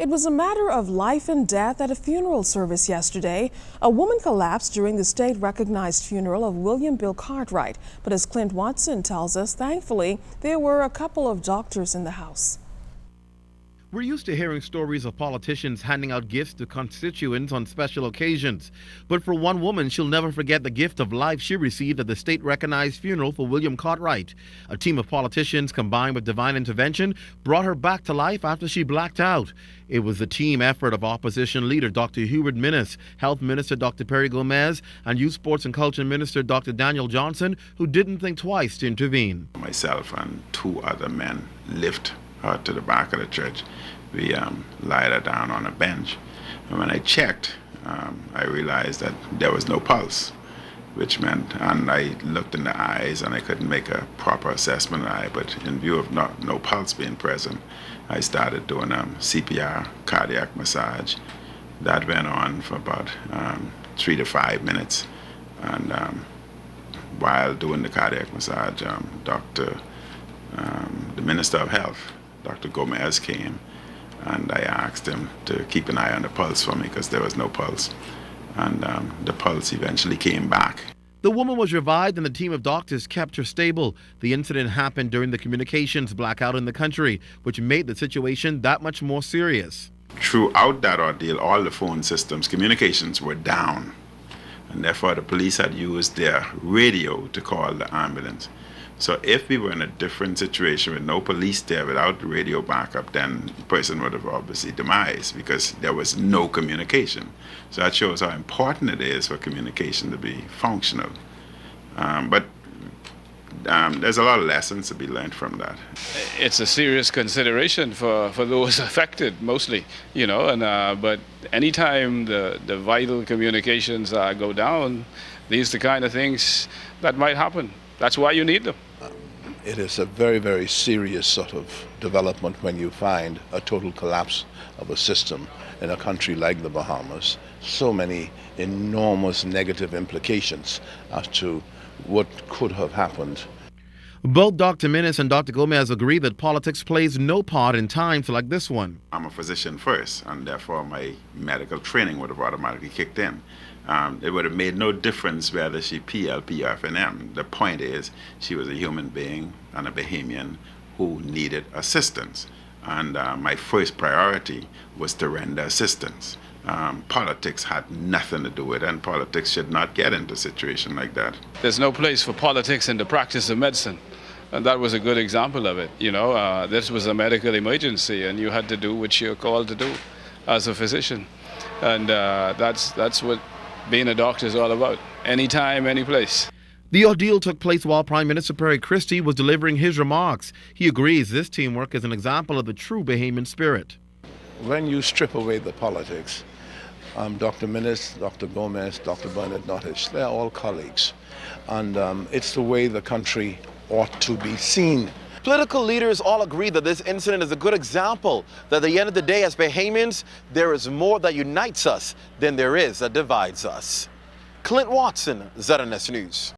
It was a matter of life and death at a funeral service yesterday. A woman collapsed during the state-recognized funeral of William Bill Cartwright. But as Clint Watson tells us, thankfully, there were a couple of doctors in the house. We're used to hearing stories of politicians handing out gifts to constituents on special occasions. But for one woman, she'll never forget the gift of life she received at the state-recognized funeral for William Cartwright. A team of politicians combined with divine intervention brought her back to life after she blacked out. It was the team effort of opposition leader Dr. Hubert Minnis, Health Minister Dr. Perry Gomez, and Youth Sports and Culture Minister Dr. Daniel Johnson, who didn't think twice to intervene. Myself and two other men lift her to the back of the church. We lied her down on a bench. And when I checked, I realized that there was no pulse, which meant, and I looked in the eyes and I couldn't make a proper assessment of the eye, but in view of no pulse being present, I started doing CPR, cardiac massage. That went on for about 3 to 5 minutes. And while doing the cardiac massage, the Minister of Health, Dr. Gomez, came, and I asked him to keep an eye on the pulse for me because there was no pulse. And the pulse eventually came back. The woman was revived and the team of doctors kept her stable. The incident happened during the communications blackout in the country, which made the situation that much more serious. Throughout that ordeal, all the phone systems, communications were down. And therefore the police had used their radio to call the ambulance. So if we were in a different situation with no police there, without the radio backup, then the person would have obviously demised because there was no communication. So that shows how important it is for communication to be functional. But there's a lot of lessons to be learned from that. It's a serious consideration for those affected, mostly, you know. And but anytime the vital communications go down, these are the kind of things that might happen. That's why you need them. It is a very, very serious sort of development when you find a total collapse of a system in a country like the Bahamas. So many enormous negative implications as to what could have happened. Both Dr. Minnis and Dr. Gomez agree that politics plays no part in times like this one. I'm a physician first, and therefore my medical training would have automatically kicked in. It would have made no difference whether she PL, PF, and M. The point is, she was a human being and a Bahamian who needed assistance. And my first priority was to render assistance. Politics had nothing to do with it, and politics should not get into a situation like that. There's no place for politics in the practice of medicine. And that was a good example of it. You know, this was a medical emergency, and you had to do what you're called to do as a physician. And that's what being a doctor is all about. Anytime, any place. The ordeal took place while Prime Minister Perry Christie was delivering his remarks. He agrees this teamwork is an example of the true Bahamian spirit. When you strip away the politics, Dr. Minnis, Dr. Gomez, Dr. Bernard Nottage, they're all colleagues. And it's the way the country ought to be seen. Political leaders all agree that this incident is a good example that at the end of the day, as Bahamians, there is more that unites us than there is that divides us. Clint Watson, ZNS News.